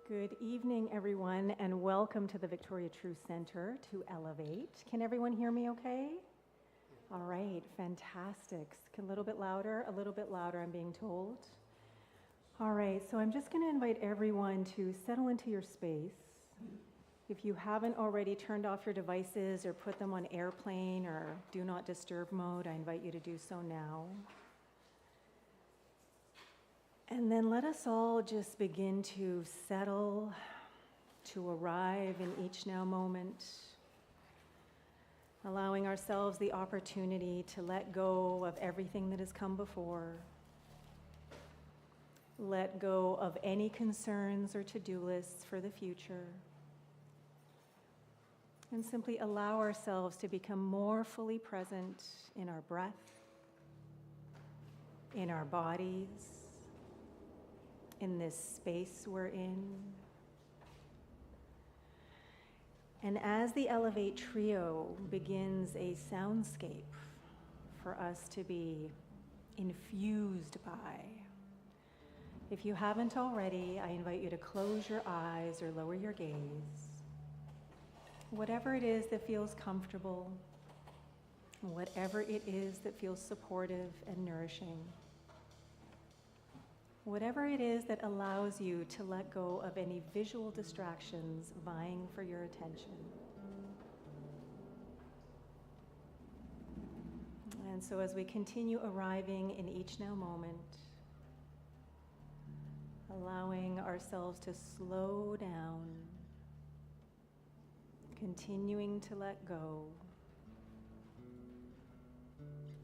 Good evening, everyone, and welcome to the Victoria Truth Center to Elevate. Can everyone hear me okay? All right, fantastic. A little bit louder, I'm being told. All right, so I'm just going to invite everyone to settle into your space. If you haven't already turned off your devices or put them on airplane or do not disturb mode, I invite you to do so now. And then let us all just begin to settle, to arrive in each now moment, allowing ourselves the opportunity to let go of everything that has come before, let go of any concerns or to-do lists for the future, and simply allow ourselves to become more fully present in our breath, in our bodies, in this space we're in. And as the Elevate Trio begins a soundscape for us to be infused by, if you haven't already, I invite you to close your eyes or lower your gaze. Whatever it is that feels comfortable, whatever it is that feels supportive and nourishing, whatever it is that allows you to let go of any visual distractions vying for your attention. And so as we continue arriving in each now moment, allowing ourselves to slow down, continuing to let go,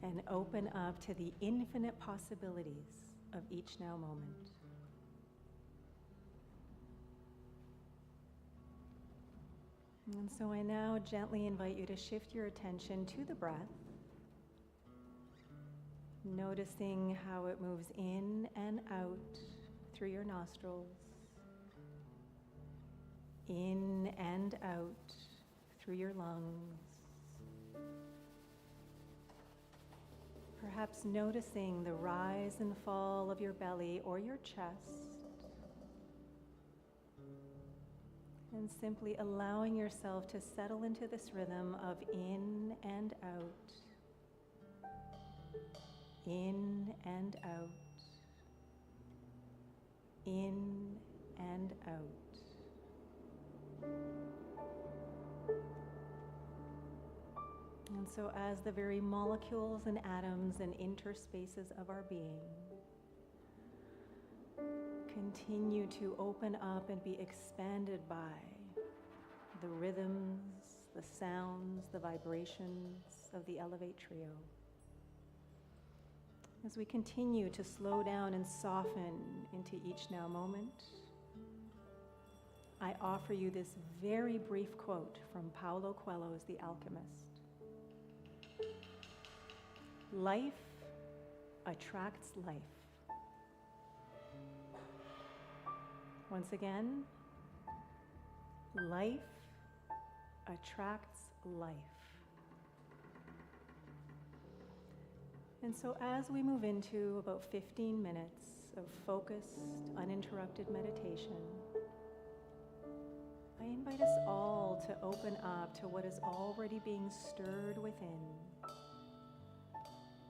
and open up to the infinite possibilities of each now moment. And so I now gently invite you to shift your attention to the breath, noticing how it moves in and out through your nostrils, in and out through your lungs. Perhaps noticing the rise and fall of your belly or your chest, and simply allowing yourself to settle into this rhythm of in and out, in and out, in and out. And so as the very molecules and atoms and interspaces of our being continue to open up and be expanded by the rhythms, the sounds, the vibrations of the Elevate Trio, as we continue to slow down and soften into each now moment, I offer you this very brief quote from Paulo Coelho's The Alchemist. Life attracts life. Once again, life attracts life. And so as we move into about 15 minutes of focused, uninterrupted meditation, I invite us all to open up to what is already being stirred within,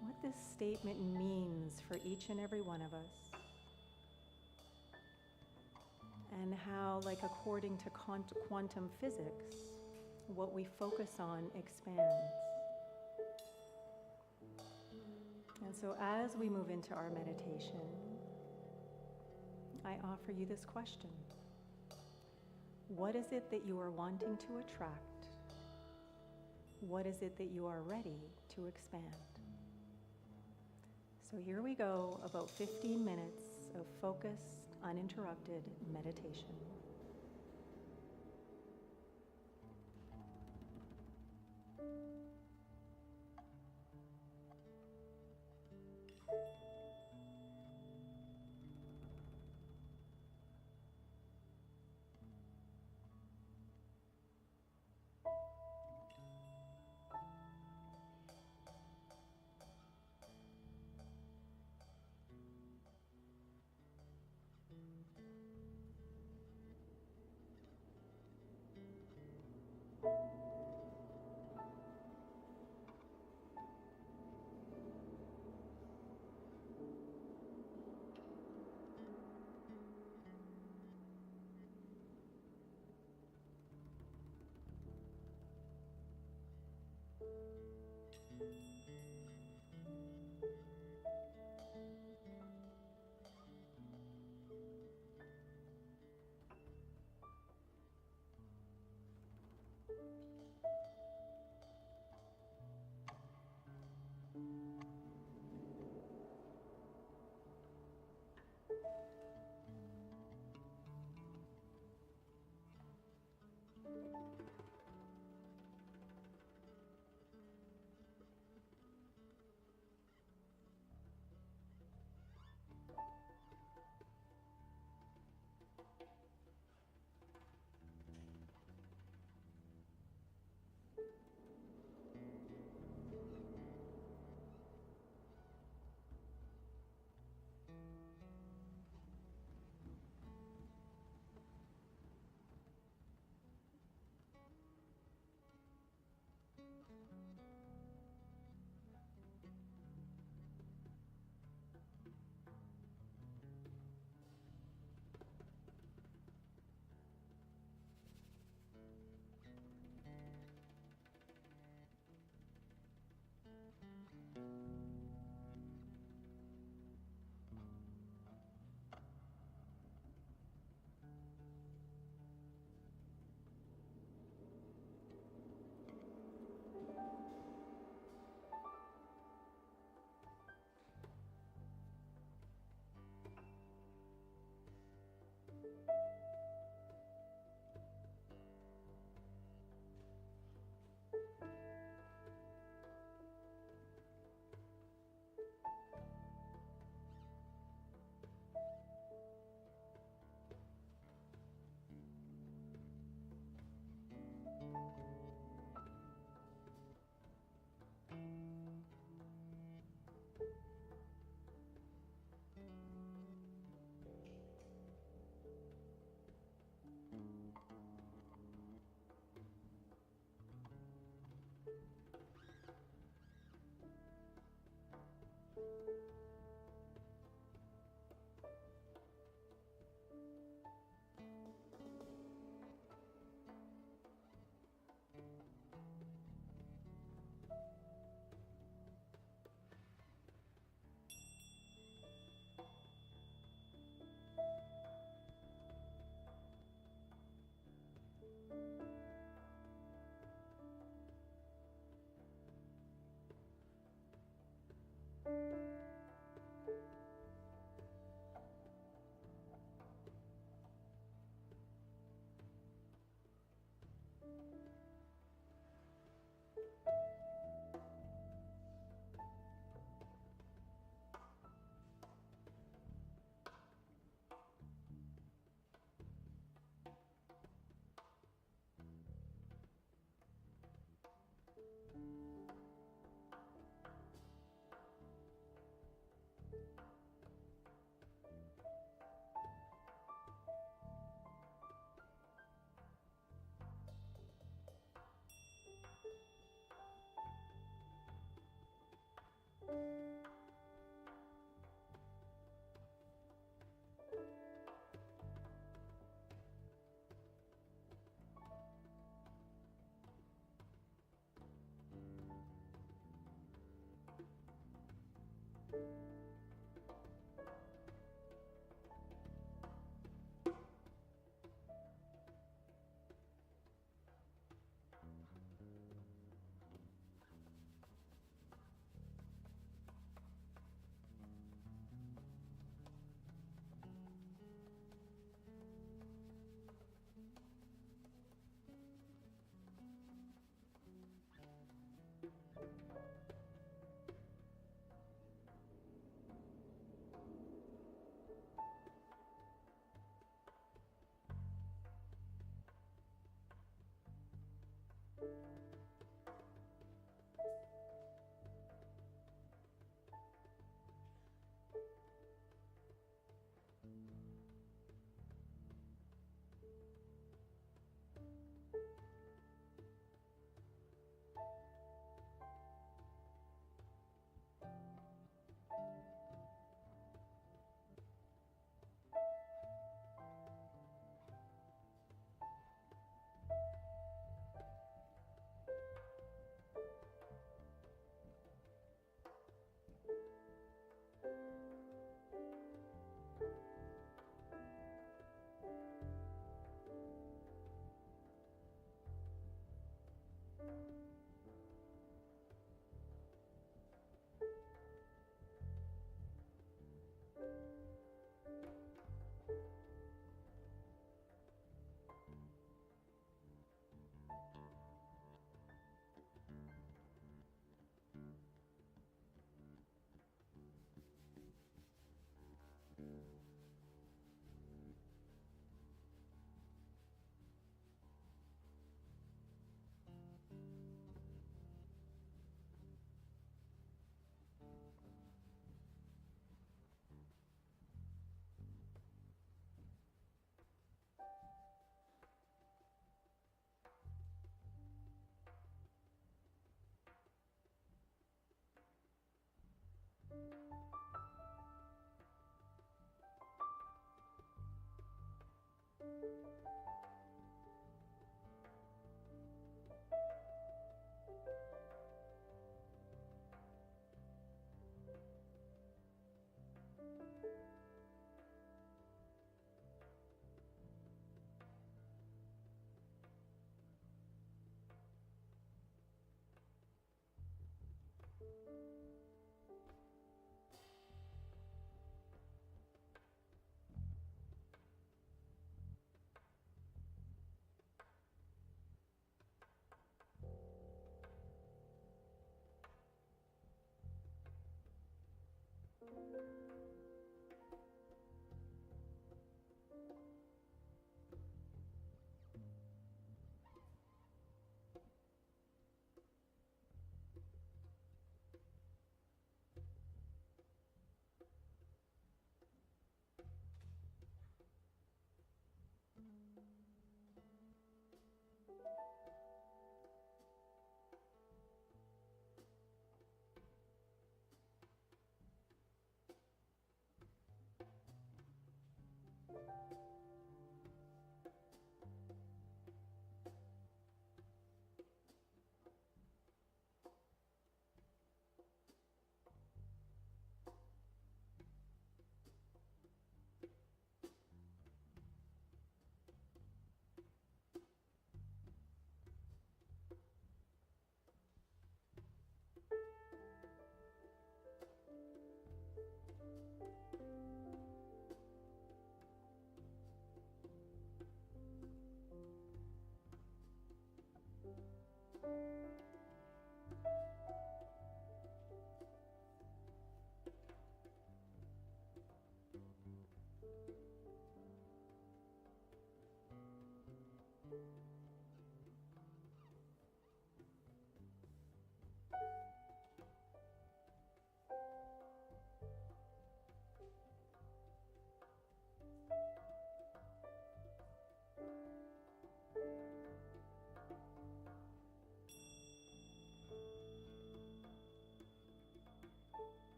what this statement means for each and every one of us, and how, like according to quantum physics, what we focus on expands. And so as we move into our meditation, I offer you this question. What is it that you are wanting to attract? What is it that you are ready to expand? So here we go, about 15 minutes of focused, uninterrupted meditation.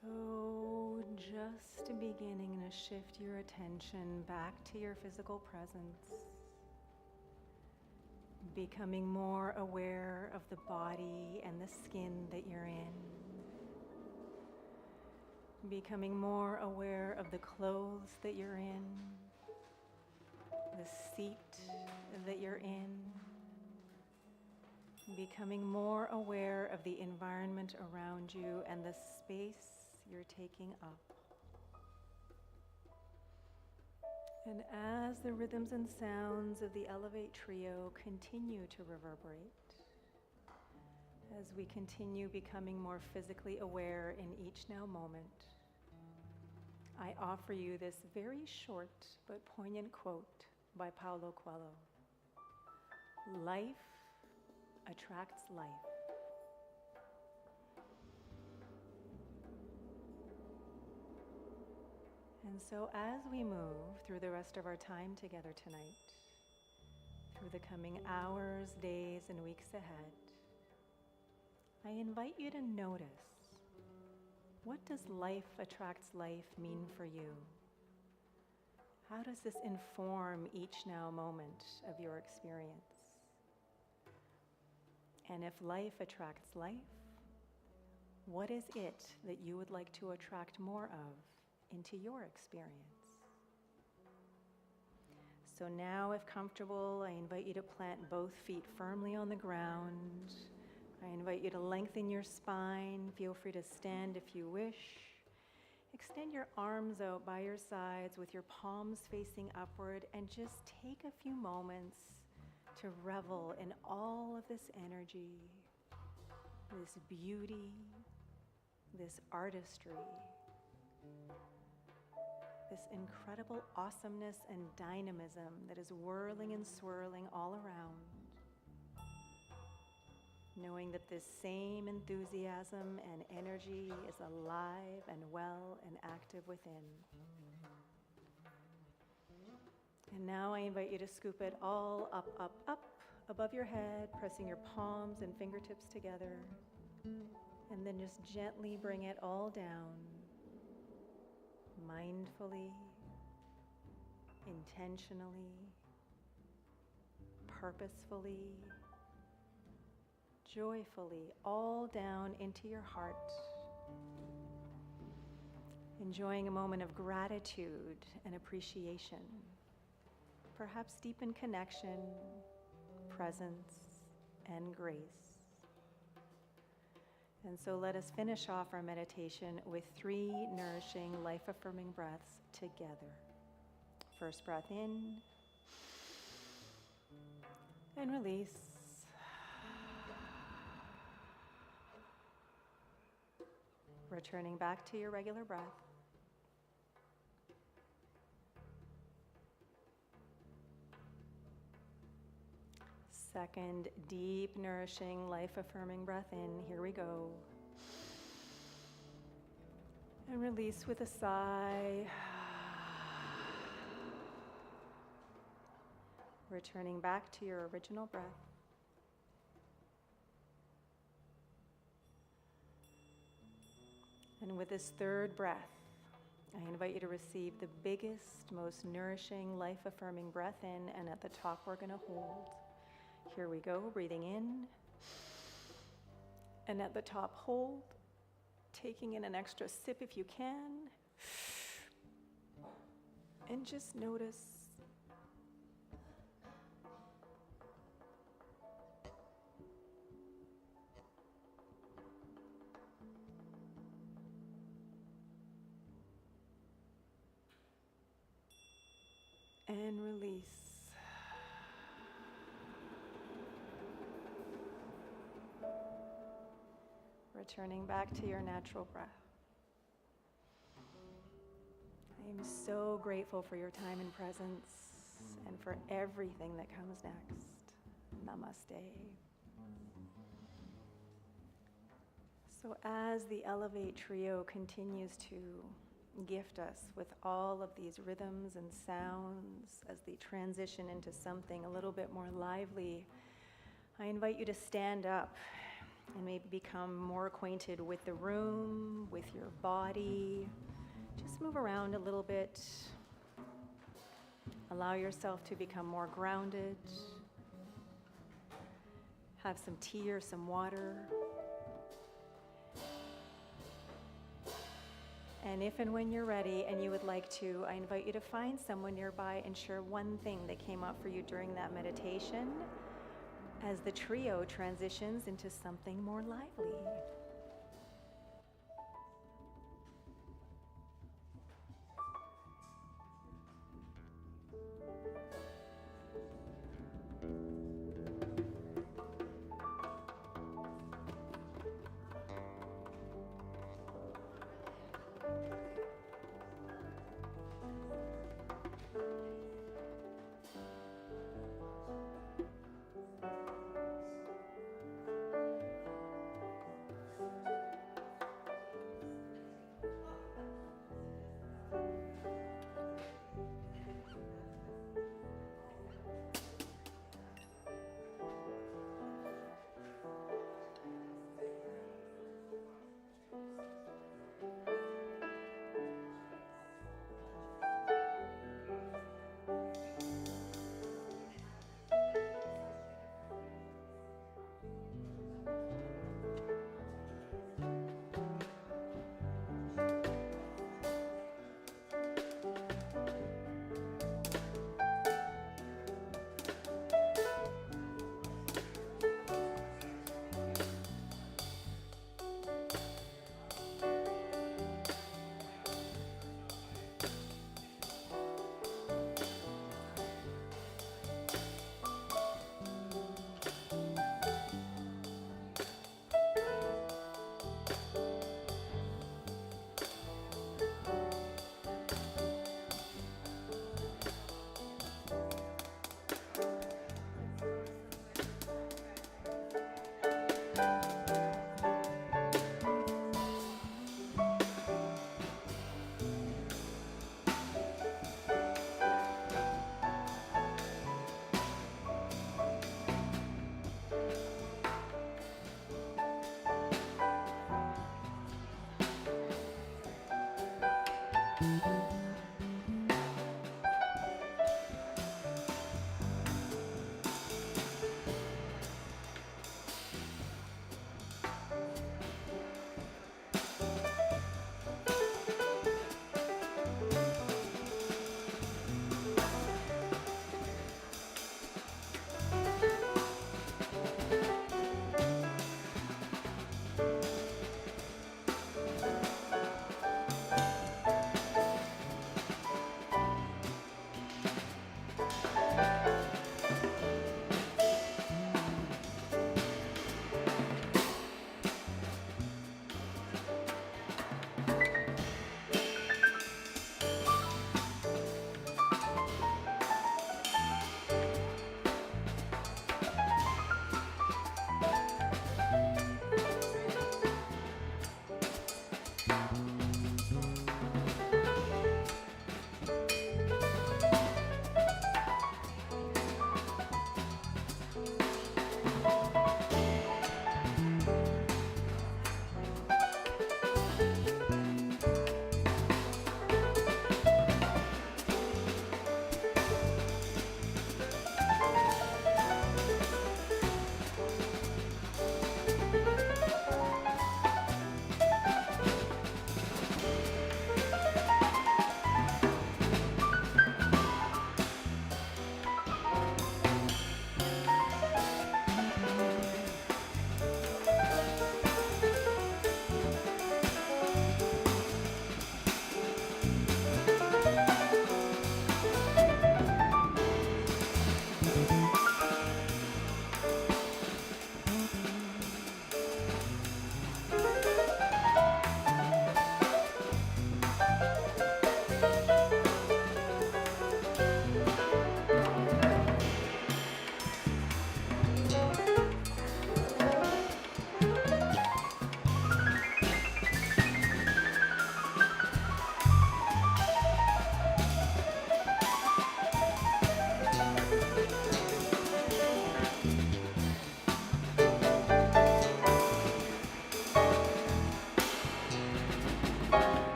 So just beginning to shift your attention back to your physical presence. Becoming more aware of the body and the skin that you're in. Becoming more aware of the clothes that you're in, the seat that you're in. Becoming more aware of the environment around you and the space you're taking up. And as the rhythms and sounds of the Elevate Trio continue to reverberate, as we continue becoming more physically aware in each now moment, I offer you this very short but poignant quote by Paulo Coelho. Life attracts life. And so as we move through the rest of our time together tonight, through the coming hours, days, and weeks ahead, I invite you to notice, what does life attracts life mean for you? How does this inform each now moment of your experience? And if life attracts life, what is it that you would like to attract more of into your experience? So now, if comfortable, I invite you to plant both feet firmly on the ground. I invite you to lengthen your spine. Feel free to stand if you wish. Extend your arms out by your sides with your palms facing upward, and just take a few moments to revel in all of this energy, this beauty, this artistry, this incredible awesomeness and dynamism that is whirling and swirling all around. Knowing that this same enthusiasm and energy is alive and well and active within. And now I invite you to scoop it all up, up, up above your head, pressing your palms and fingertips together. And then just gently bring it all down, mindfully, intentionally, purposefully, joyfully, all down into your heart. Enjoying a moment of gratitude and appreciation. Perhaps deepen connection, presence, and grace. And so let us finish off our meditation with 3 nourishing, life-affirming breaths together. First breath in, and release. Returning back to your regular breath. Second, deep, nourishing, life-affirming breath in. Here we go. And release with a sigh. Returning back to your original breath. And with this third breath, I invite you to receive the biggest, most nourishing, life-affirming breath in, and at the top we're going to hold. Here we go, breathing in, and at the top hold, taking in an extra sip if you can, and just notice and release. Returning back to your natural breath. I am so grateful for your time and presence and for everything that comes next. Namaste. So as the Elevate Trio continues to gift us with all of these rhythms and sounds as they transition into something a little bit more lively, I invite you to stand up and maybe become more acquainted with the room, with your body. Just move around a little bit. Allow yourself to become more grounded. have some tea or some water. And if and when you're ready and you would like to, I invite you to find someone nearby and share one thing that came up for you during that meditation as the trio transitions into something more lively.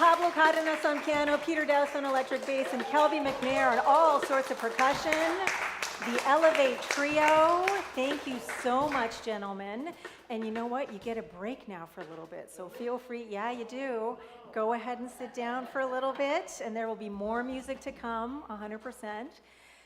Pablo Cardenas on piano, Peter Dowse on electric bass, and Kelby McNair on all sorts of percussion. The Elevate Trio. Thank you so much, gentlemen. And you know what? You get a break now for a little bit, so feel free. Yeah, you do. Go ahead and sit down for a little bit, and there will be more music to come, 100%.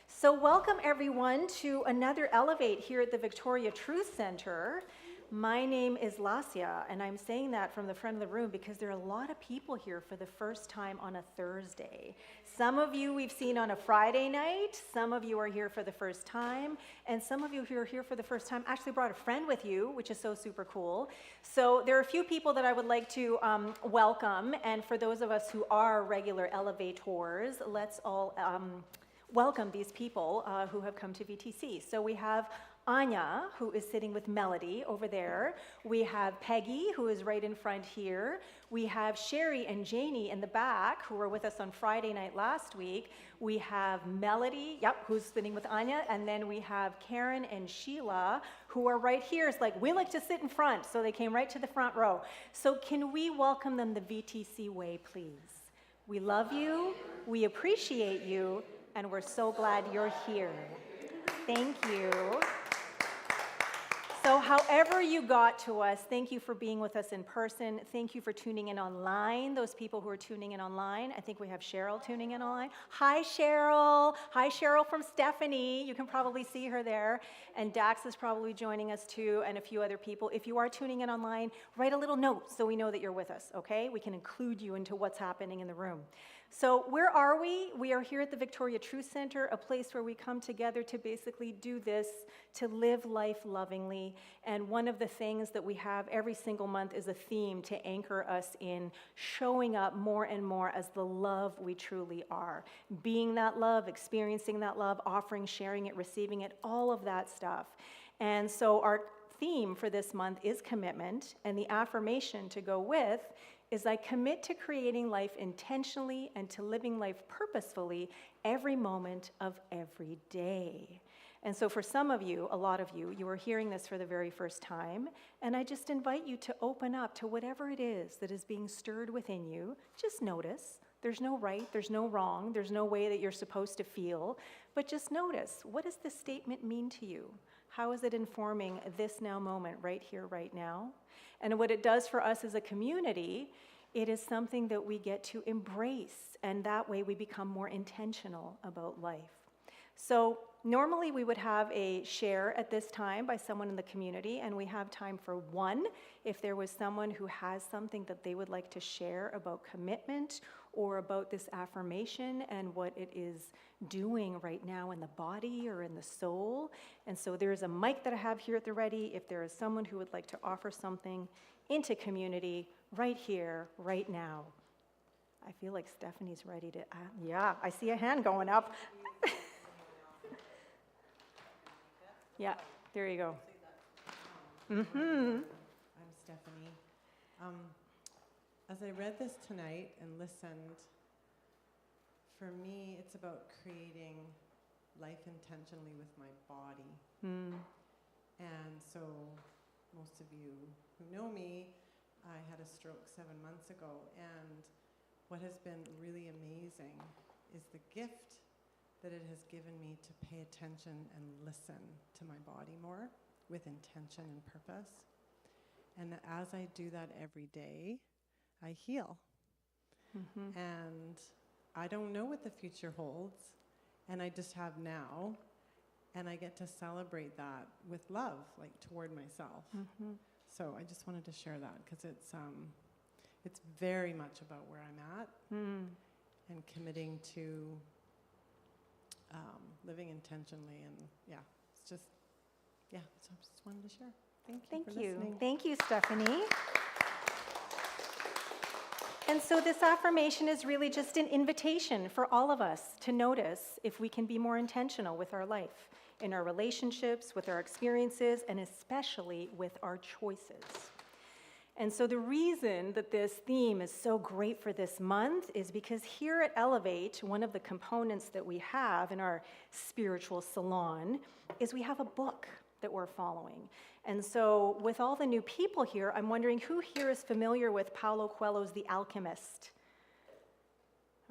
So welcome, everyone, to another Elevate here at the Victoria Truth Center. My name is Lasia, and I'm saying that from the front of the room because there are a lot of people here for the first time on a Thursday. Some of you we've seen on a Friday night, some of you are here for the first time, and some of you who are here for the first time actually brought a friend with you, which is so super cool. So there are a few people that I would like to welcome, and for those of us who are regular elevators, let's all welcome these people who have come to VTC. So we have Anya, who is sitting with Melody over there. We have Peggy, who is right in front here. We have Sherry and Janie in the back, who were with us on Friday night last week. We have Melody, who's sitting with Anya. And then we have Karen and Sheila, who are right here. It's like, we like to sit in front, so they came right to the front row. So can we welcome them the VTC way, please? We love you, we appreciate you, and we're so glad you're here. Thank you. So however you got to us, thank you for being with us in person. Thank you for tuning in online, those people who are tuning in online. I think we have Cheryl tuning in online. Hi, Cheryl. Hi, Cheryl from Stephanie. You can probably see her there. And Dax is probably joining us too, and a few other people. If you are tuning in online, write a little note so we know that you're with us, okay? We can include you into what's happening in the room. So where are we? We are here at the Victoria Truth Center, a place where we come together to basically do this, to live life lovingly. And one of the things that we have every single month is a theme to anchor us in showing up more and more as the love we truly are. Being that love, experiencing that love, offering, sharing it, receiving it, all of that stuff. And so our theme for this month is commitment, and the affirmation to go with is I commit to creating life intentionally and to living life purposefully every moment of every day. And so for some of you, a lot of you, you are hearing this for the very first time, and I just invite you to open up to whatever it is that is being stirred within you. Just notice. There's no right, there's no wrong, there's no way that you're supposed to feel, but just notice, what does this statement mean to you? How is it informing this now moment right here, right now? And what it does for us as a community, it is something that we get to embrace, and that way we become more intentional about life. So normally we would have a share at this time by someone in the community, and we have time for one. If there was someone who has something that they would like to share about commitment or about this affirmation and what it is doing right now in the body or in the soul. And so there's a mic that I have here at the ready. If there is someone who would like to offer something into community right here, right now. I feel like Stephanie's ready to, yeah, I see a hand going up. Yeah, there you go. I'm Stephanie. As I read this tonight and listened, for me, it's about creating life intentionally with my body. And so most of you who know me, I had a stroke 7 months ago, and what has been really amazing is the gift that it has given me to pay attention and listen to my body more with intention and purpose. And as I do that every day, I heal. And I don't know what the future holds, and I just have now, and I get to celebrate that with love, like toward myself. So I just wanted to share that because it's very much about where I'm at and committing to living intentionally, and so I just wanted to share. Thank you for listening. Thank you, Stephanie. And so this affirmation is really just an invitation for all of us to notice if we can be more intentional with our life, in our relationships, with our experiences, and especially with our choices. And so the reason that this theme is so great for this month is because here at Elevate, one of the components that we have in our spiritual salon is we have a book that we're following. And so with all the new people here, I'm wondering who here is familiar with Paulo Coelho's The Alchemist?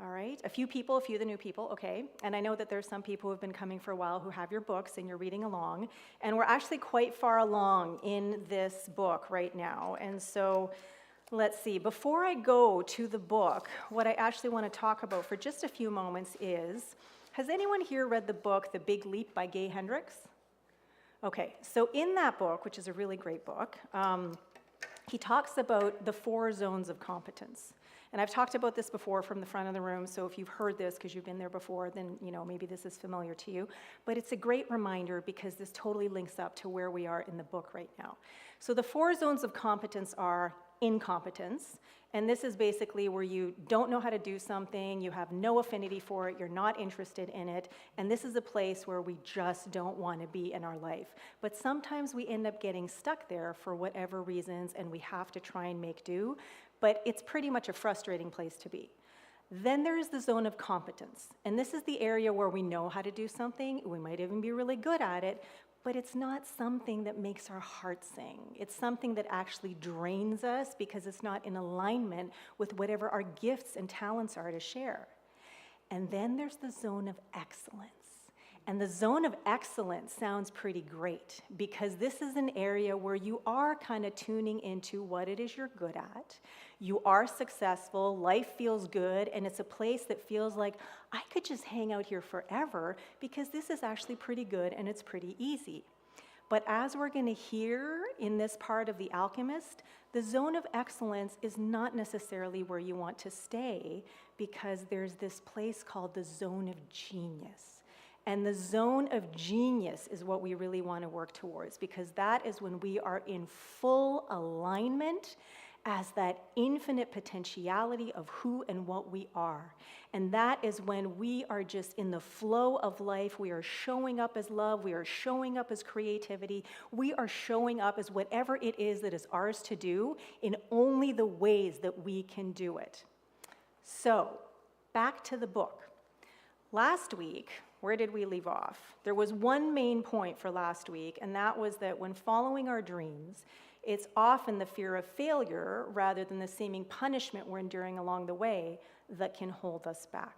All right, a few of the new people, okay. And I know that there's some people who have been coming for a while who have your books and you're reading along. And we're actually quite far along in this book right now. And so let's see, before I go to the book, what I actually want to talk about for just a few moments is, has anyone here read the book, The Big Leap by Gay Hendricks? Okay, so in that book, which is a really great book, he talks about the 4 zones of competence. And I've talked about this before from the front of the room, so if you've heard this because you've been there before, then maybe this is familiar to you. But it's a great reminder because this totally links up to where we are in the book right now. So the 4 zones of competence are incompetence, and this is basically where you don't know how to do something, you have no affinity for it, you're not interested in it, and this is a place where we just don't want to be in our life. But sometimes we end up getting stuck there for whatever reasons, and we have to try and make do, but it's pretty much a frustrating place to be. Then there's the zone of competence, and this is the area where we know how to do something, we might even be really good at it, but it's not something that makes our heart sing. It's something that actually drains us because it's not in alignment with whatever our gifts and talents are to share. And then there's the zone of excellence. And the zone of excellence sounds pretty great because this is an area where you are kind of tuning into what it is you're good at. You are successful, life feels good, and it's a place that feels like I could just hang out here forever because this is actually pretty good and it's pretty easy. But as we're going to hear in this part of The Alchemist, the zone of excellence is not necessarily where you want to stay because there's this place called the zone of genius. And the zone of genius is what we really want to work towards because that is when we are in full alignment as that infinite potentiality of who and what we are. And that is when we are just in the flow of life. We are showing up as love. We are showing up as creativity. We are showing up as whatever it is that is ours to do in only the ways that we can do it. So, back to the book. Last week, where did we leave off? There was one main point for last week, and that was that when following our dreams, it's often the fear of failure rather than the seeming punishment we're enduring along the way that can hold us back.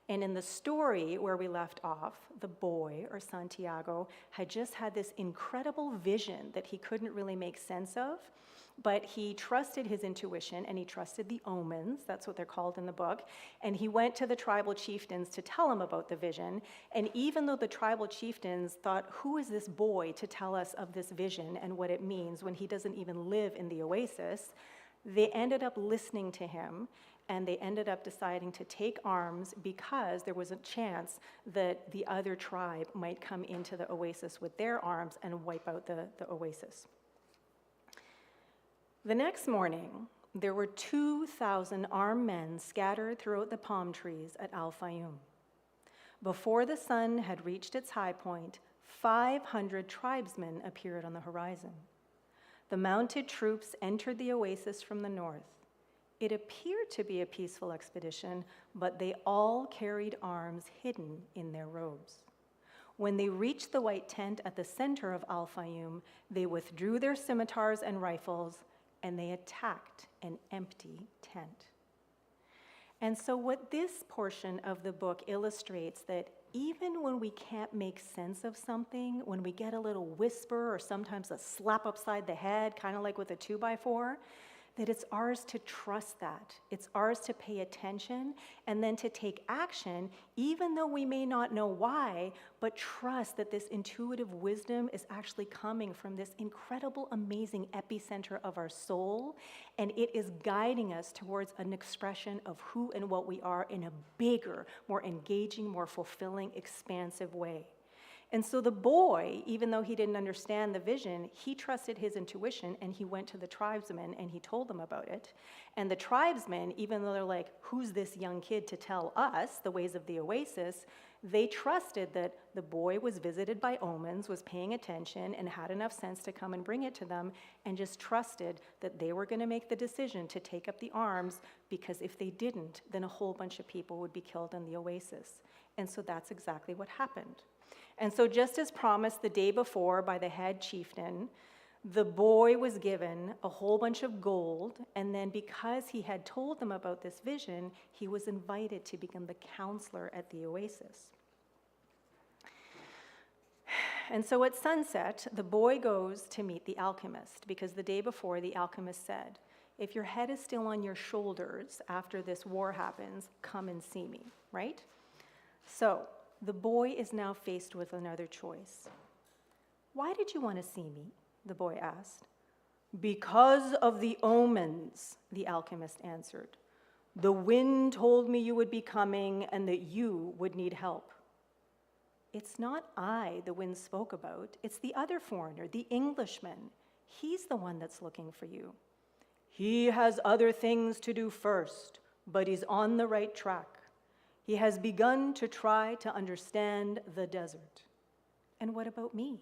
And in the story where we left off, the boy, or Santiago, had just had this incredible vision that he couldn't really make sense of, but he trusted his intuition and he trusted the omens, that's what they're called in the book, and he went to the tribal chieftains to tell him about the vision. And even though the tribal chieftains thought, who is this boy to tell us of this vision and what it means when he doesn't even live in the oasis, they ended up listening to him and they ended up deciding to take arms because there was a chance that the other tribe might come into the oasis with their arms and wipe out the oasis. The next morning, there were 2,000 armed men scattered throughout the palm trees at Al Fayoum. Before the sun had reached its high point, 500 tribesmen appeared on the horizon. The mounted troops entered the oasis from the north. It appeared to be a peaceful expedition, but they all carried arms hidden in their robes. When they reached the white tent at the center of Al Fayoum, they withdrew their scimitars and rifles, and they attacked an empty tent. And so what this portion of the book illustrates that even when we can't make sense of something, when we get a little whisper or sometimes a slap upside the head, kind of like with a 2x4, that it's ours to trust that. It's ours to pay attention and then to take action, even though we may not know why, but trust that this intuitive wisdom is actually coming from this incredible, amazing epicenter of our soul, and it is guiding us towards an expression of who and what we are in a bigger, more engaging, more fulfilling, expansive way. And so the boy, even though he didn't understand the vision, he trusted his intuition and he went to the tribesmen and he told them about it. And the tribesmen, even though they're like, who's this young kid to tell us the ways of the oasis, they trusted that the boy was visited by omens, was paying attention, and had enough sense to come and bring it to them, and just trusted that they were going to make the decision to take up the arms, because if they didn't, then a whole bunch of people would be killed in the oasis. And so that's exactly what happened. And so just as promised the day before by the head chieftain, The boy was given a whole bunch of gold, and then because he had told them about this vision, he was invited to become the counselor at the oasis. And so at sunset, the boy goes to meet the alchemist, because the day before, the alchemist said, if your head is still on your shoulders after this war happens, come and see me, right? So the boy is now faced with another choice. Why did you want to see me? The boy asked. Because of the omens, the alchemist answered. The wind told me you would be coming and that you would need help. It's not I the wind spoke about. It's the other foreigner, the Englishman. He's the one that's looking for you. He has other things to do first, but he's on the right track. He has begun to try to understand the desert. And what about me?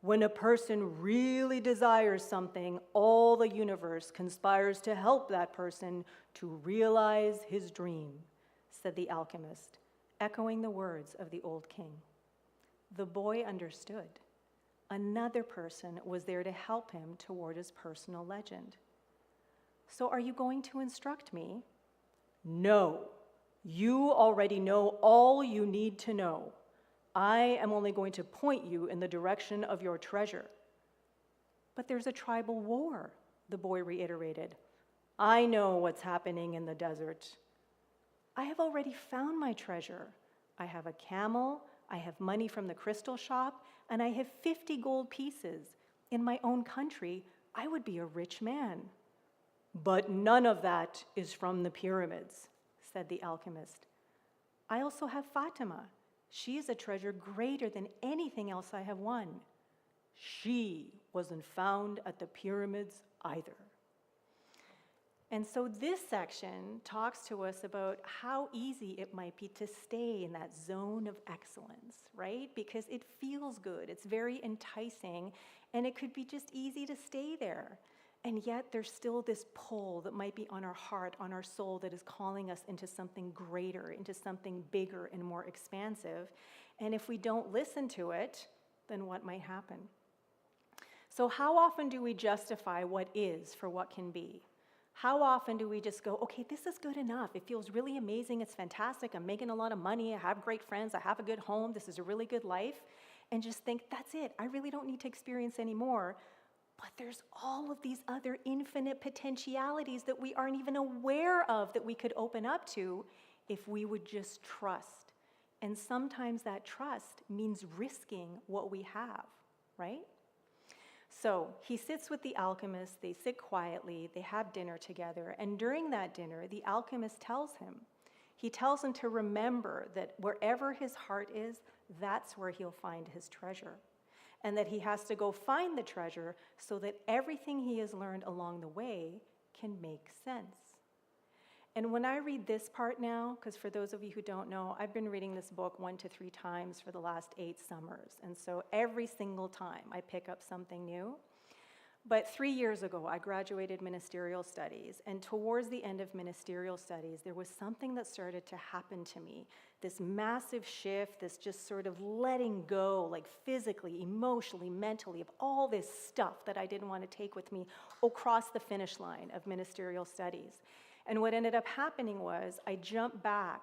When a person really desires something, all the universe conspires to help that person to realize his dream, said the alchemist, echoing the words of the old king. The boy understood. Another person was there to help him toward his personal legend. So are you going to instruct me? No. You already know all you need to know. I am only going to point you in the direction of your treasure. But there's a tribal war, the boy reiterated. I know what's happening in the desert. I have already found my treasure. I have a camel, I have money from the crystal shop, and I have 50 gold pieces. In my own country, I would be a rich man. But none of that is from the pyramids, said the alchemist. I also have Fatima. She is a treasure greater than anything else I have won. She wasn't found at the pyramids either. And so this section talks to us about how easy it might be to stay in that zone of excellence, right? Because it feels good, it's very enticing, and it could be just easy to stay there. And yet there's still this pull that might be on our heart, on our soul, that is calling us into something greater, into something bigger and more expansive. And if we don't listen to it, then what might happen? So how often do we justify what is for what can be? How often do we just go, okay, this is good enough. It feels really amazing. It's fantastic. I'm making a lot of money. I have great friends. I have a good home. This is a really good life. And just think, that's it. I really don't need to experience any more. But there's all of these other infinite potentialities that we aren't even aware of that we could open up to if we would just trust. And sometimes that trust means risking what we have, right? So he sits with the alchemist, they sit quietly, they have dinner together, and during that dinner, the alchemist tells him to remember that wherever his heart is, that's where he'll find his treasure. And that he has to go find the treasure so that everything he has learned along the way can make sense. And when I read this part now, because for those of you who don't know, I've been reading this book 1 to 3 times for the last 8 summers. And so every single time I pick up something new. But 3 years ago, I graduated ministerial studies. And towards the end of ministerial studies, there was something that started to happen to me. This massive shift, this just sort of letting go, like physically, emotionally, mentally, of all this stuff that I didn't want to take with me across the finish line of ministerial studies. And what ended up happening was I jumped back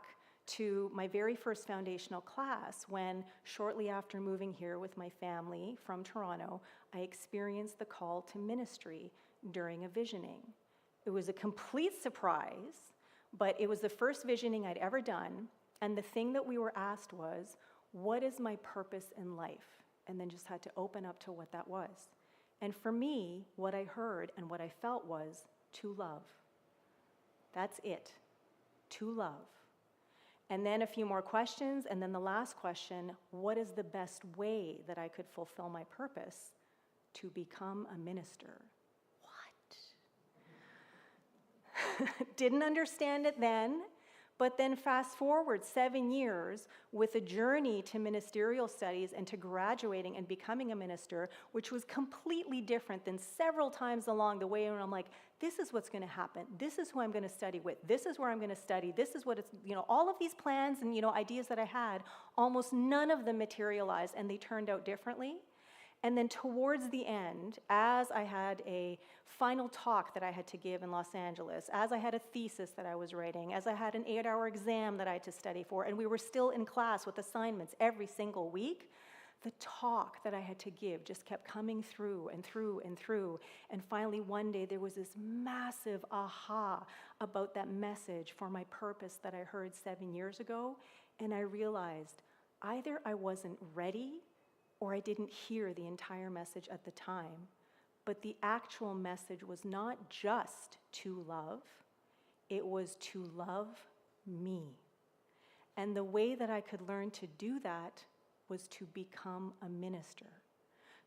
to my very first foundational class when, shortly after moving here with my family from Toronto, I experienced the call to ministry during a visioning. It was a complete surprise, but it was the first visioning I'd ever done, and the thing that we were asked was, what is my purpose in life? And then just had to open up to what that was. And for me, what I heard and what I felt was to love. That's it, to love. And then a few more questions, and then the last question, what is the best way that I could fulfill my purpose? To become a minister. What? Didn't understand it then, but then fast forward 7 years with a journey to ministerial studies and to graduating and becoming a minister, which was completely different than several times along the way, and I'm like, this is what's going to happen. This is who I'm going to study with. This is where I'm going to study. This is what it's, all of these plans and, ideas that I had, almost none of them materialized, and they turned out differently. And then towards the end, as I had a final talk that I had to give in Los Angeles, as I had a thesis that I was writing, as I had an 8-hour exam that I had to study for, and we were still in class with assignments every single week, the talk that I had to give just kept coming through and through and through. And finally, one day, there was this massive aha about that message for my purpose that I heard 7 years ago. And I realized either I wasn't ready or I didn't hear the entire message at the time. But the actual message was not just to love, it was to love me. And the way that I could learn to do that was to become a minister.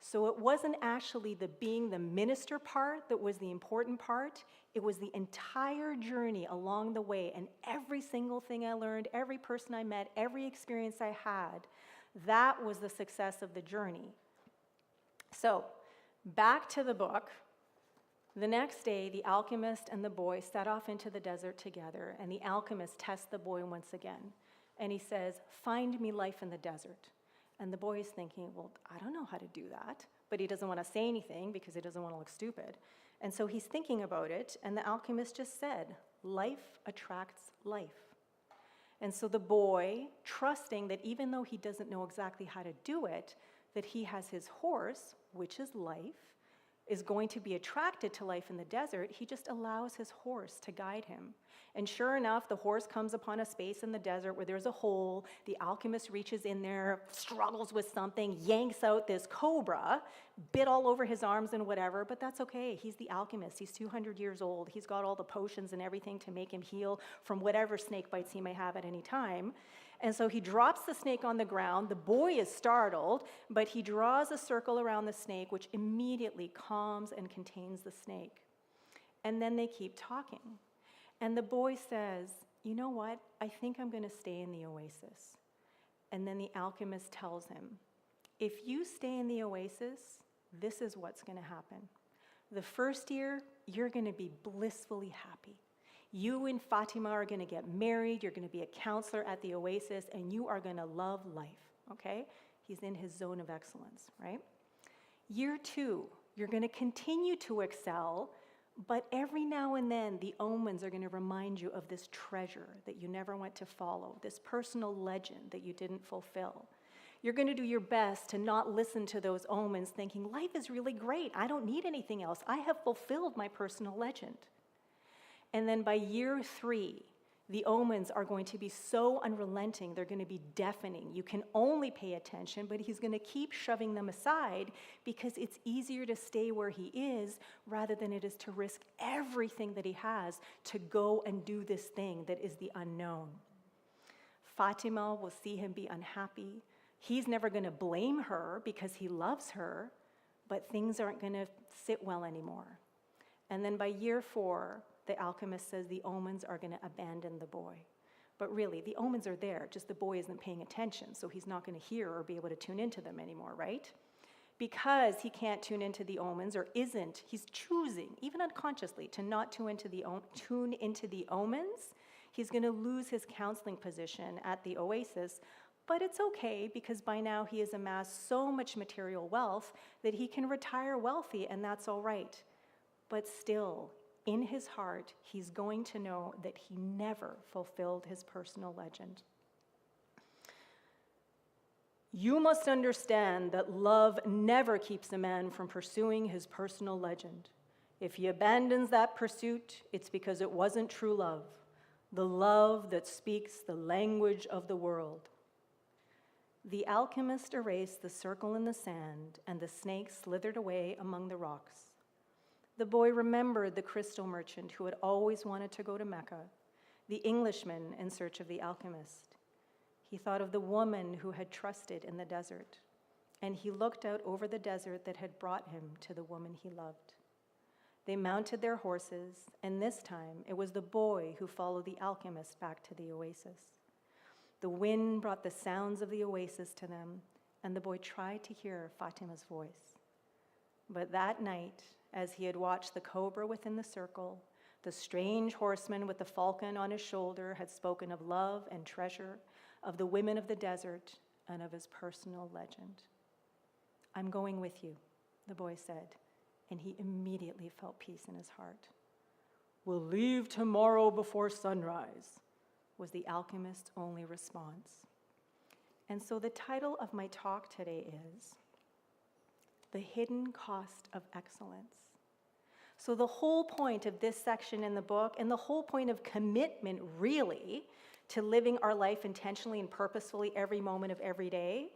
So it wasn't actually the being the minister part that was the important part. It was the entire journey along the way, and every single thing I learned, every person I met, every experience I had, that was the success of the journey. So, back to the book. The next day, the alchemist and the boy set off into the desert together, and the alchemist tests the boy once again. And he says, "Find me life in the desert." And the boy is thinking, well, I don't know how to do that. But he doesn't want to say anything because he doesn't want to look stupid. And so he's thinking about it, and the alchemist just said, "Life attracts life." And so the boy, trusting that even though he doesn't know exactly how to do it, that he has his horse, which is life, is going to be attracted to life in the desert, he just allows his horse to guide him. And sure enough, the horse comes upon a space in the desert where there's a hole. The alchemist reaches in there, struggles with something, yanks out this cobra, bit all over his arms and whatever, but that's okay. He's the alchemist. He's 200 years old. He's got all the potions and everything to make him heal from whatever snake bites he may have at any time. And so he drops the snake on the ground. The boy is startled, but he draws a circle around the snake, which immediately calms and contains the snake. And then they keep talking. And the boy says, "You know what? I think I'm going to stay in the oasis." And then the alchemist tells him, "If you stay in the oasis, this is what's going to happen. The first year, you're going to be blissfully happy. You and Fatima are going to get married, you're going to be a counselor at the oasis, and you are going to love life," okay? He's in his zone of excellence, right? Year 2, you're going to continue to excel, but every now and then, the omens are going to remind you of this treasure that you never went to follow, this personal legend that you didn't fulfill. You're going to do your best to not listen to those omens thinking, life is really great, I don't need anything else, I have fulfilled my personal legend. And then by year 3, the omens are going to be so unrelenting, they're going to be deafening. You can only pay attention, but he's going to keep shoving them aside because it's easier to stay where he is rather than it is to risk everything that he has to go and do this thing that is the unknown. Fatima will see him be unhappy. He's never going to blame her because he loves her, but things aren't going to sit well anymore. And then by year 4, the alchemist says the omens are going to abandon the boy. But really, the omens are there, just the boy isn't paying attention, so he's not going to hear or be able to tune into them anymore, right? Because he can't tune into the omens, or isn't, he's choosing, even unconsciously, to not tune into the omens, he's going to lose his counseling position at the oasis. But it's okay, because by now he has amassed so much material wealth that he can retire wealthy, and that's all right. But still, in his heart, he's going to know that he never fulfilled his personal legend. You must understand that love never keeps a man from pursuing his personal legend. If he abandons that pursuit, it's because it wasn't true love, the love that speaks the language of the world. The alchemist erased the circle in the sand, and the snake slithered away among the rocks. The boy remembered the crystal merchant who had always wanted to go to Mecca, the Englishman in search of the alchemist. He thought of the woman who had trusted in the desert, and he looked out over the desert that had brought him to the woman he loved. They mounted their horses, and this time it was the boy who followed the alchemist back to the oasis. The wind brought the sounds of the oasis to them, and the boy tried to hear Fatima's voice. But that night, as he had watched the cobra within the circle, the strange horseman with the falcon on his shoulder had spoken of love and treasure, of the women of the desert, and of his personal legend. "I'm going with you," the boy said, and he immediately felt peace in his heart. "We'll leave tomorrow before sunrise," was the alchemist's only response. And so the title of my talk today is The Hidden Cost of Excellence. So the whole point of this section in the book, and the whole point of commitment really to living our life intentionally and purposefully every moment of every day,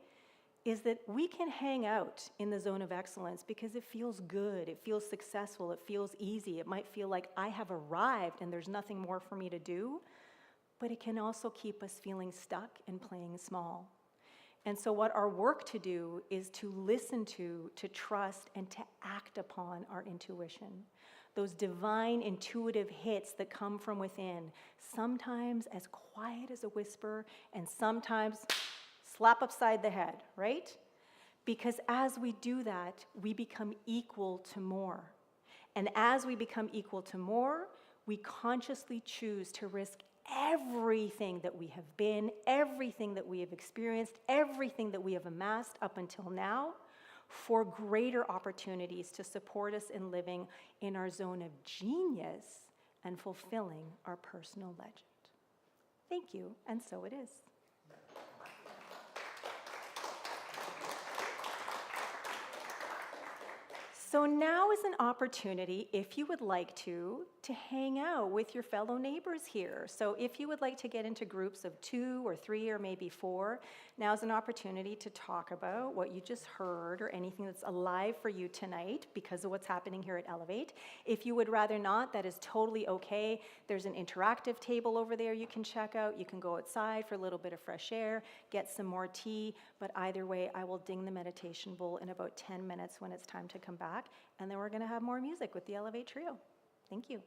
is that we can hang out in the zone of excellence because it feels good, it feels successful, it feels easy. It might feel like I have arrived and there's nothing more for me to do, but it can also keep us feeling stuck and playing small. And so what our work to do is to listen to trust, and to act upon our intuition. Those divine intuitive hits that come from within, sometimes as quiet as a whisper, and sometimes slap upside the head, right? Because as we do that, we become equal to more. And as we become equal to more, we consciously choose to risk everything that we have been, everything that we have experienced, everything that we have amassed up until now, for greater opportunities to support us in living in our zone of genius and fulfilling our personal legend. Thank you, and so it is. So now is an opportunity, if you would like to hang out with your fellow neighbors here. So if you would like to get into groups of 2 or 3 or maybe 4, now is an opportunity to talk about what you just heard or anything that's alive for you tonight because of what's happening here at Elevate. If you would rather not, that is totally okay. There's an interactive table over there you can check out. You can go outside for a little bit of fresh air, get some more tea, but either way, I will ding the meditation bowl in about 10 minutes when it's time to come back, and then we're going to have more music with the Elevate Trio. Thank you.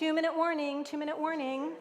2-minute warning, 2-minute warning.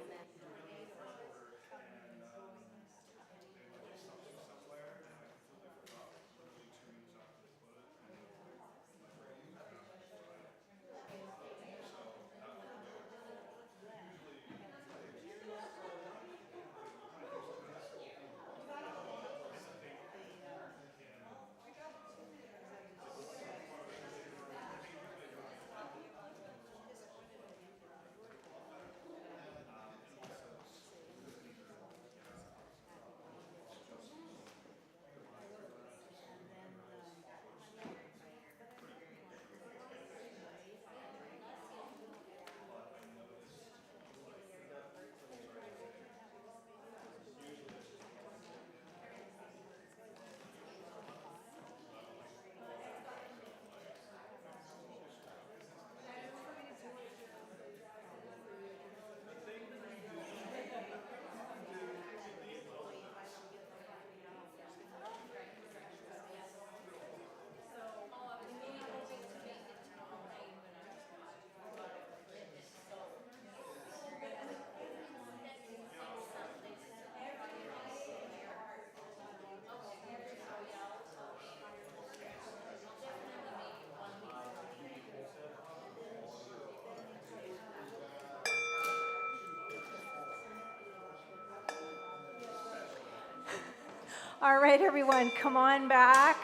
All right, everyone, come on back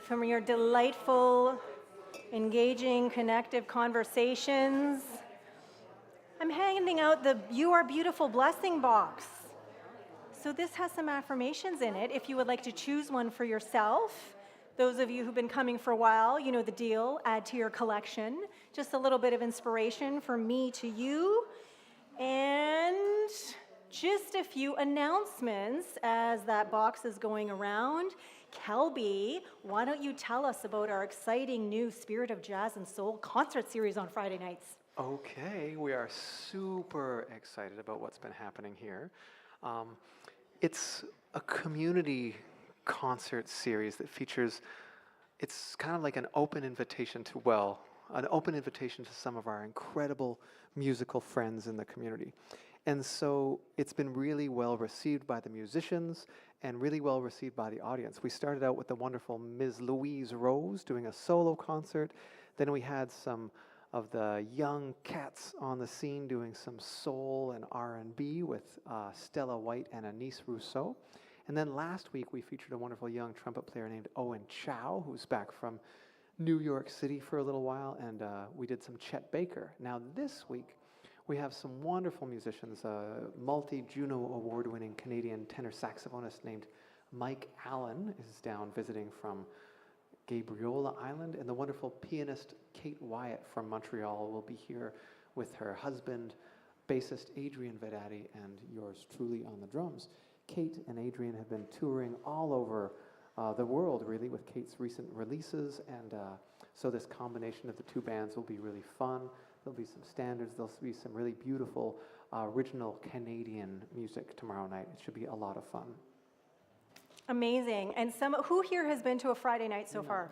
from your delightful, engaging, connective conversations. I'm handing out the You Are Beautiful blessing box. So this has some affirmations in it. If you would like to choose one for yourself, those of you who've been coming for a while, you know the deal, add to your collection. Just a little bit of inspiration from me to you. And just a few announcements as that box is going around. Kelby, why don't you tell us about our exciting new Spirit of Jazz and Soul concert series on Friday nights? Okay, we are super excited about what's been happening here. It's a community concert series that features, it's kind of like an open invitation to some of our incredible musical friends in the community. And so it's been really well received by the musicians and really well received by the audience. We started out with the wonderful Ms. Louise Rose doing a solo concert. Then we had some of the young cats on the scene doing some soul and R&B with Stella White and Anise Rousseau. And then last week we featured a wonderful young trumpet player named Owen Chow, who's back from New York City for a little while, and we did some Chet Baker. Now this week we have some wonderful musicians, multi-Juno award-winning Canadian tenor saxophonist named Mike Allen is down visiting from Gabriola Island, and the wonderful pianist Kate Wyatt from Montreal will be here with her husband, bassist Adrian Vedati, and yours truly on the drums. Kate and Adrian have been touring all over the world, really, with Kate's recent releases, and so this combination of the two bands will be really fun. There'll be some standards, there'll be some really beautiful original Canadian music tomorrow night. It should be a lot of fun. Amazing. And who here has been to a Friday night so far?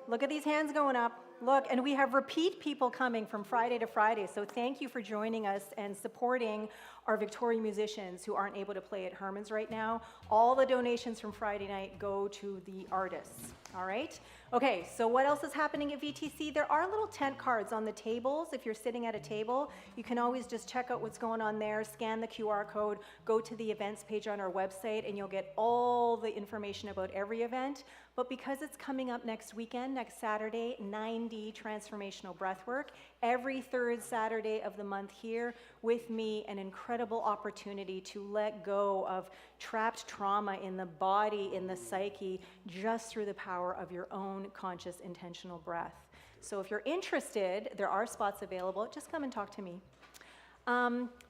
Look at these hands going up. Look, and we have repeat people coming from Friday to Friday. So thank you for joining us and supporting our Victoria musicians who aren't able to play at Herman's right now. All the donations from Friday night go to the artists. All right? Okay, so what else is happening at VTC? There are little tent cards on the tables. If you're sitting at a table, you can always just check out what's going on there, scan the QR code, go to the events page on our website, and you'll get all the information about every event. But because it's coming up next weekend, next Saturday, 9D Transformational Breathwork, every third Saturday of the month here with me, an incredible opportunity to let go of trapped trauma in the body, in the psyche, just through the power of your own conscious, intentional breath. So if you're interested, there are spots available. Just come and talk to me.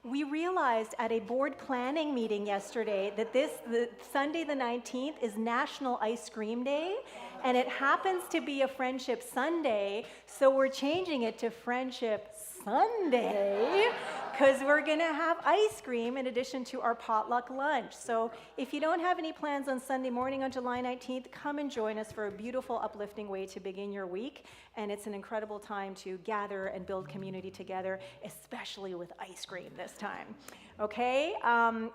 We realized at a board planning meeting yesterday that the Sunday the 19th is National Ice Cream Day, And it happens to be a Friendship Sunday, so we're changing it to Friendship Sunday because we're going to have ice cream in addition to our potluck lunch. So if you don't have any plans on Sunday morning on July 19th, come and join us for a beautiful, uplifting way to begin your week. And it's an incredible time to gather and build community together, especially with ice cream this time. Okay,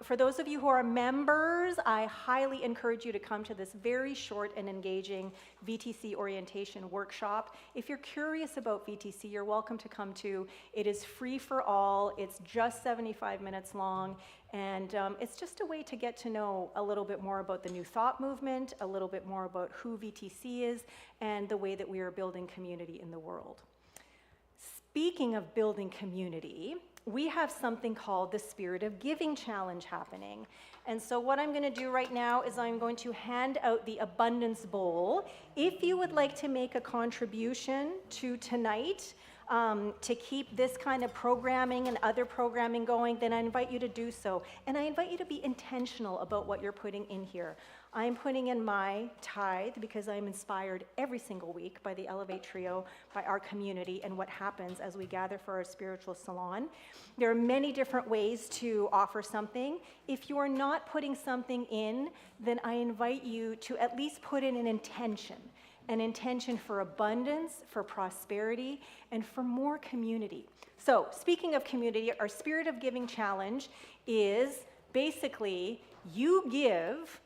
for those of you who are members, I highly encourage you to come to this very short and engaging VTC orientation workshop. If you're curious about VTC, you're welcome to come to. It is free for all. It's just 75 minutes long, and it's just a way to get to know a little bit more about the New Thought movement, a little bit more about who VTC is, and the way that we are building community in the world. Speaking of building community, we have something called the Spirit of Giving Challenge happening. And so what I'm going to do right now is I'm going to hand out the Abundance Bowl. If you would like to make a contribution to tonight, to keep this kind of programming and other programming going, then I invite you to do so. And I invite you to be intentional about what you're putting in here. I'm putting in my tithe because I'm inspired every single week by the Elevate Trio, by our community, and what happens as we gather for our spiritual salon. There are many different ways to offer something. If you are not putting something in, then I invite you to at least put in an intention for abundance, for prosperity, and for more community. So, speaking of community, our Spirit of Giving Challenge is basically you give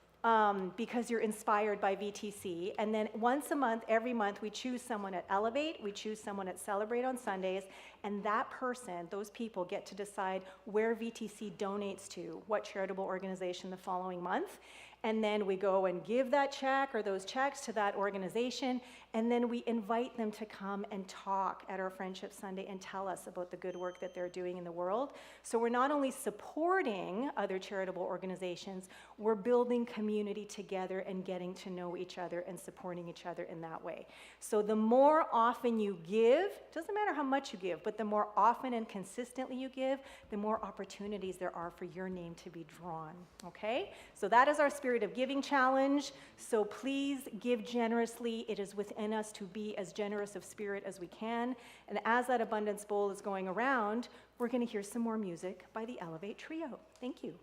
because you're inspired by VTC, and then once a month, every month, we choose someone at Elevate, we choose someone at Celebrate on Sundays, and that person, those people get to decide where VTC donates to, what charitable organization the following month. And then we go and give that check or those checks to that organization, and then we invite them to come and talk at our Friendship Sunday and tell us about the good work that they're doing in the world. So we're not only supporting other charitable organizations, we're building community together and getting to know each other and supporting each other in that way. So the more often you give, doesn't matter how much you give, but the more often and consistently you give, the more opportunities there are for your name to be drawn, okay? So that is our Spirit of Giving Challenge. So please give generously. It is within us to be as generous of spirit as we can. And as that Abundance Bowl is going around, we're going to hear some more music by the Elevate Trio. Thank you.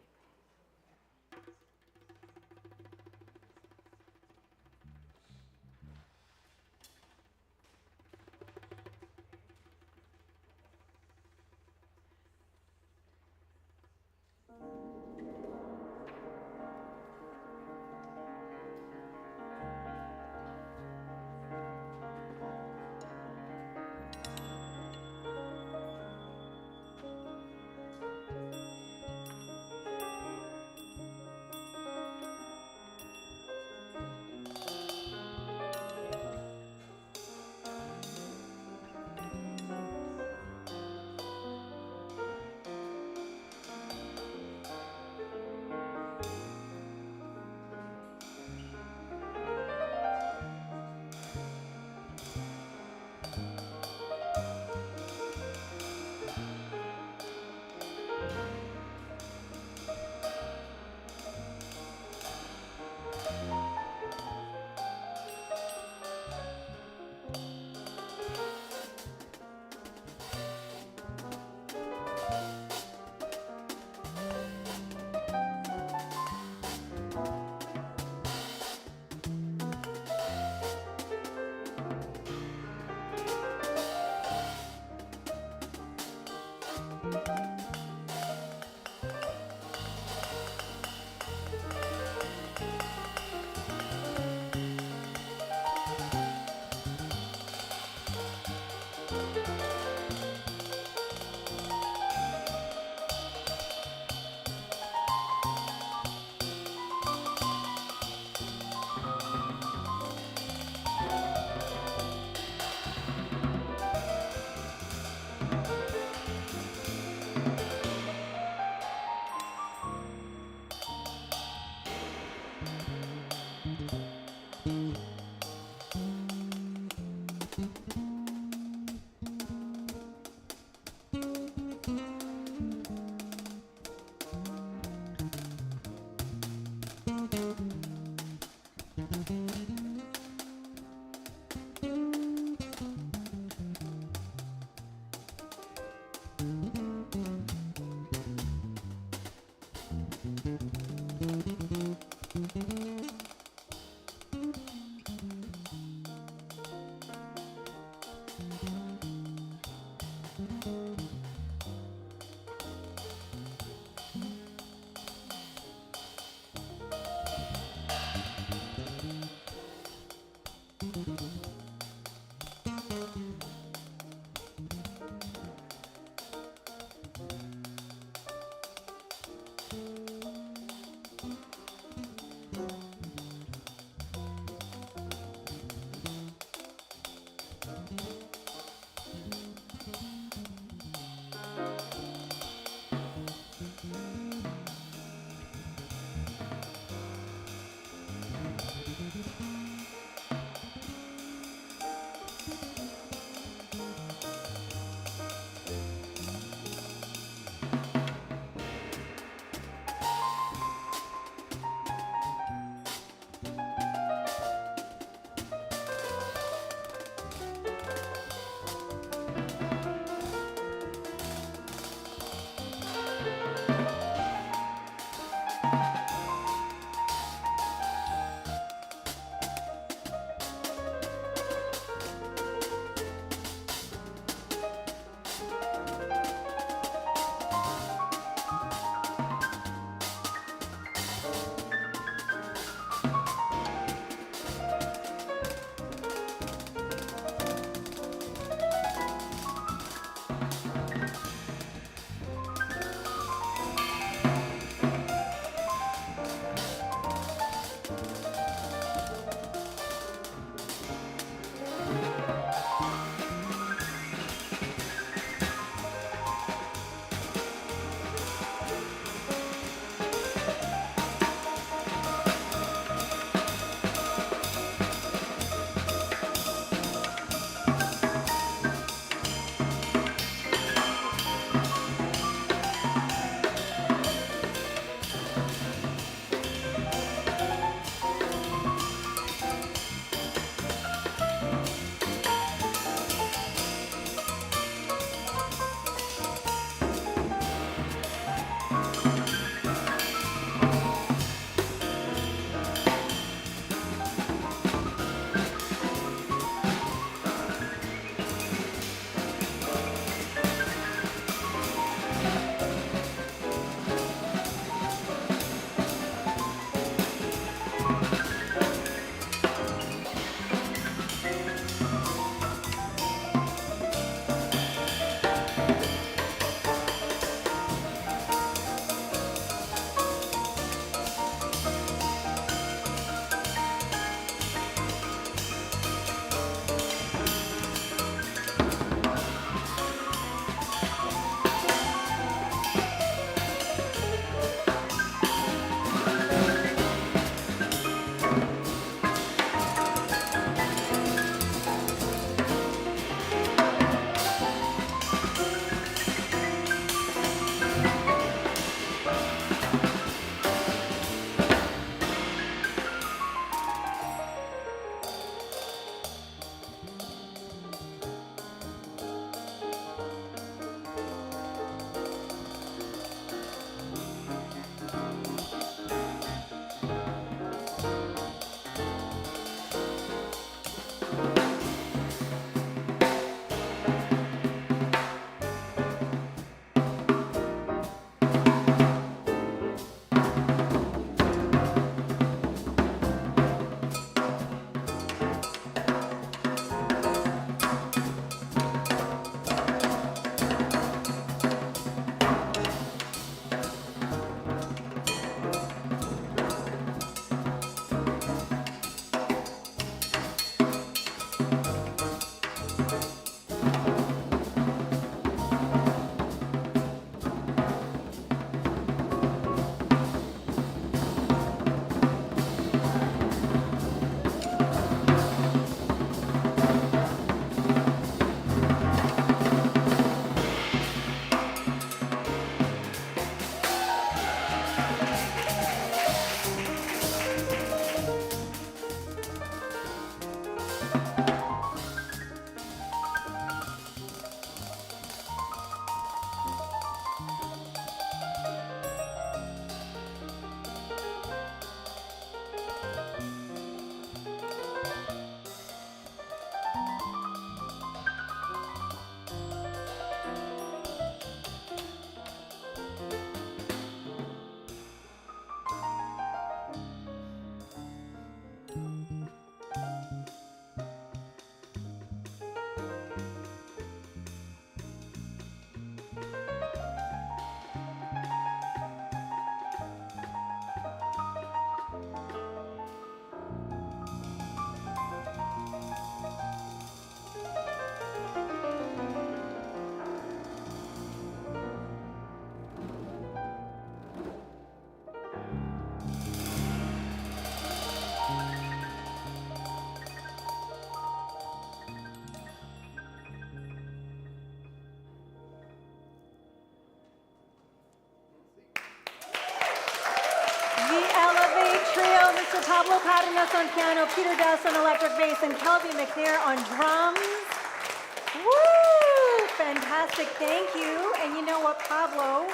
Pablo Cardenas on piano, Peter Dess on electric bass, and Kelby McNair on drums. Woo! Fantastic, thank you. And you know what, Pablo,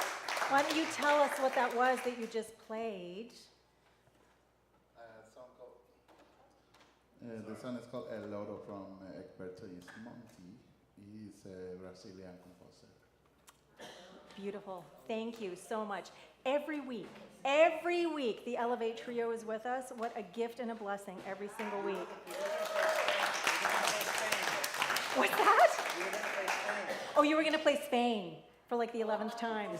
why don't you tell us what that was that you just played? The song is called El Loro from Egberto Gismonti. He's a Brazilian composer. Beautiful. Thank you so much. Every week, the Elevate Trio is with us. What a gift and a blessing every single week. What's that? Oh, you were going to play Spain for like the 11th time.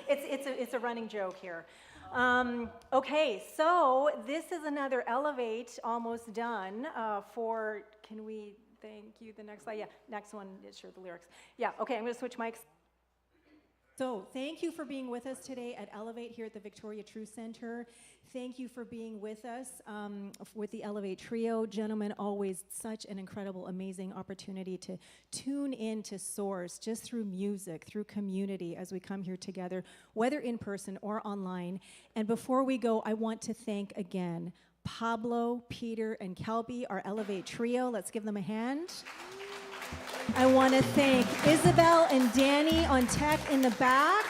It's a running joke here. Okay, so this is another Elevate, almost done. Can we thank you? The next slide, yeah, next one is sure the lyrics. Yeah, okay, I'm going to switch mics. So thank you for being with us today at Elevate here at the Victoria True Center. Thank you for being with us with the Elevate Trio. Gentlemen, always such an incredible, amazing opportunity to tune in to Source just through music, through community as we come here together, whether in person or online. And before we go, I want to thank again Pablo, Peter, and Kelby, our Elevate Trio. Let's give them a hand. I want to thank Isabel and Danny on tech in the back,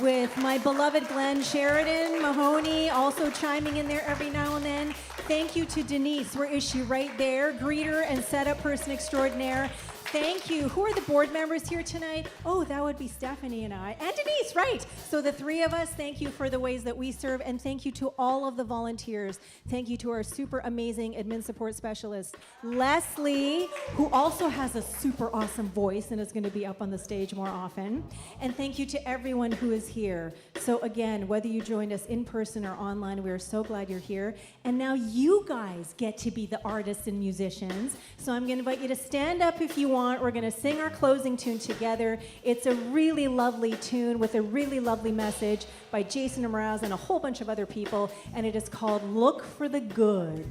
with my beloved Glenn Sheridan Mahoney also chiming in there every now and then. Thank you to Denise. Where is she? Right there. Greeter and setup person extraordinaire. Thank you. Who are the board members here tonight? Oh, that would be Stephanie and I. And Denise, right. So the three of us, thank you for the ways that we serve. And thank you to all of the volunteers. Thank you to our super amazing admin support specialist, Leslie, who also has a super awesome voice and is going to be up on the stage more often. And thank you to everyone who is here. So again, whether you joined us in person or online, we are so glad you're here. And now you guys get to be the artists and musicians. So I'm going to invite you to stand up if you want. We're going to sing our closing tune together. It's a really lovely tune with a really lovely message by Jason Mraz and a whole bunch of other people, and it is called Look for the Good.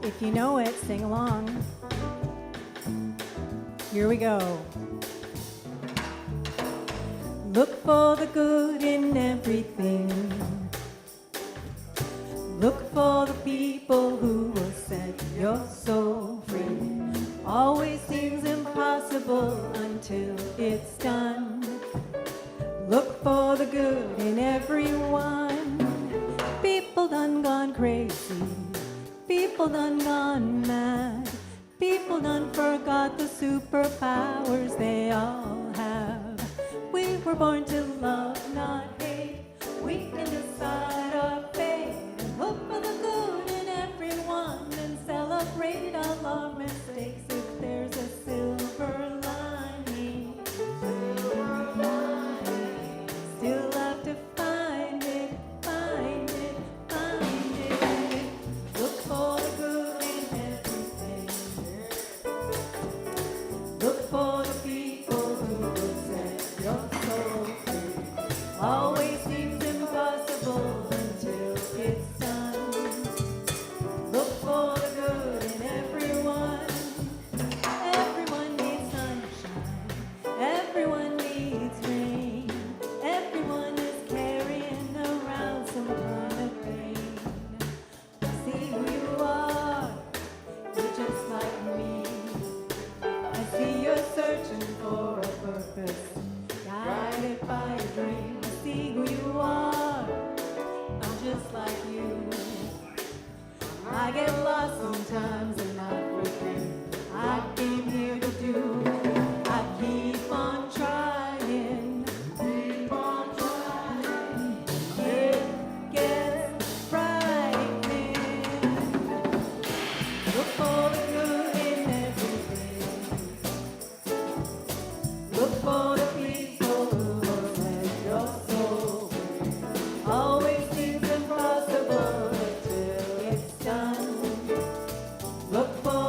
If you know it, sing along. Here we go. Look for the good in everything. Look for the people who will set your soul free. Always seems impossible until it's done. Look for the good in everyone. People done gone crazy. People done gone mad. People done forgot the superpowers they all have. We were born to love, not hate. We can decide our fate. And look for the good in everyone and celebrate all our mistakes if there's a silver lining. Still have to find it, find it, find it. Look for the good in everything. Look for the people who will set your soul free. Always seems impossible until it's done. Look for the good in everyone. Everyone needs sunshine. Everyone needs rain. Everyone is carrying around some kind of pain. See who you are. You're just like me. I see you're searching for a purpose, guided by a dream. I see who you are. I'm just like you. I get lost sometimes and I forget I came here to do. I keep on trying, keep on trying. It gets frightening. Look for the good in everything. Look for the people who will set your soul free. Always seems impossible until it's done. Look for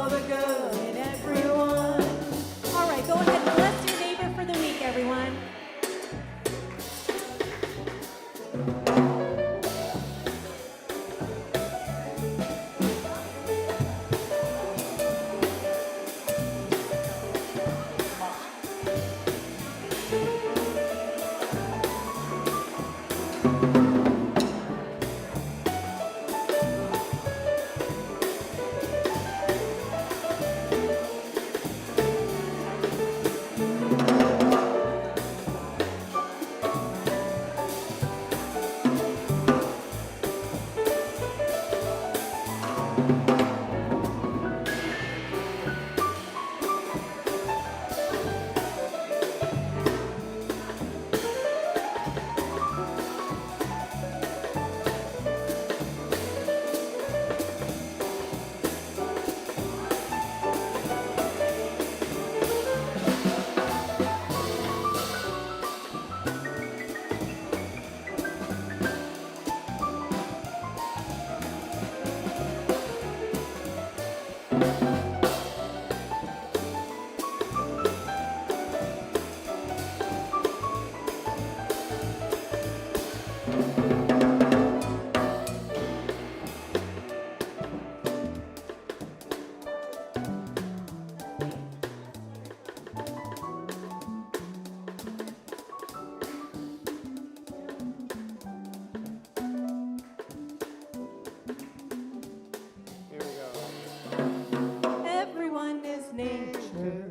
Here we go. Everyone is nature,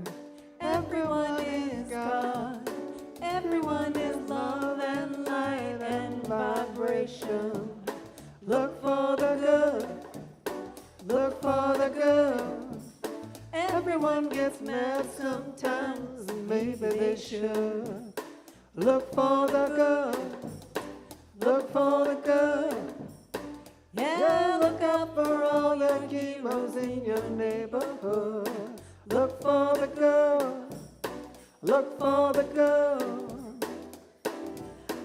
everyone is God, everyone is love and light and vibration. Look for the good, look for the good. Everyone gets mad sometimes, maybe they should. Look for the good, look for the good. Yeah, look out for all your heroes in your neighborhood. Look for the good, look for the good.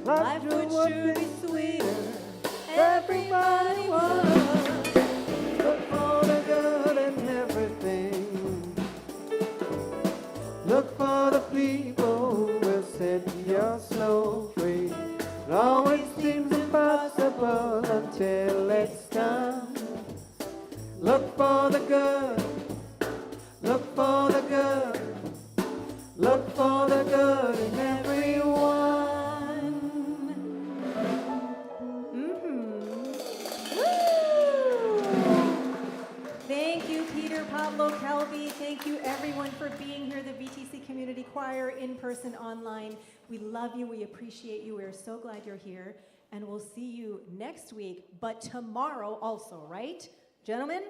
Life would sure be sweeter, everybody would. Look for the good in everything. Look for the people who will set your soul free. It always seems impossible until it's done. Look for the good, look for the good, look for the good in everyone. Thank you, Peter, Pablo, Kelby. Thank you, everyone, for being here. The VTC Community Choir, in person, online. We love you. We appreciate you. We're so glad you're here. And we'll see you next week, but tomorrow also, right? Gentlemen?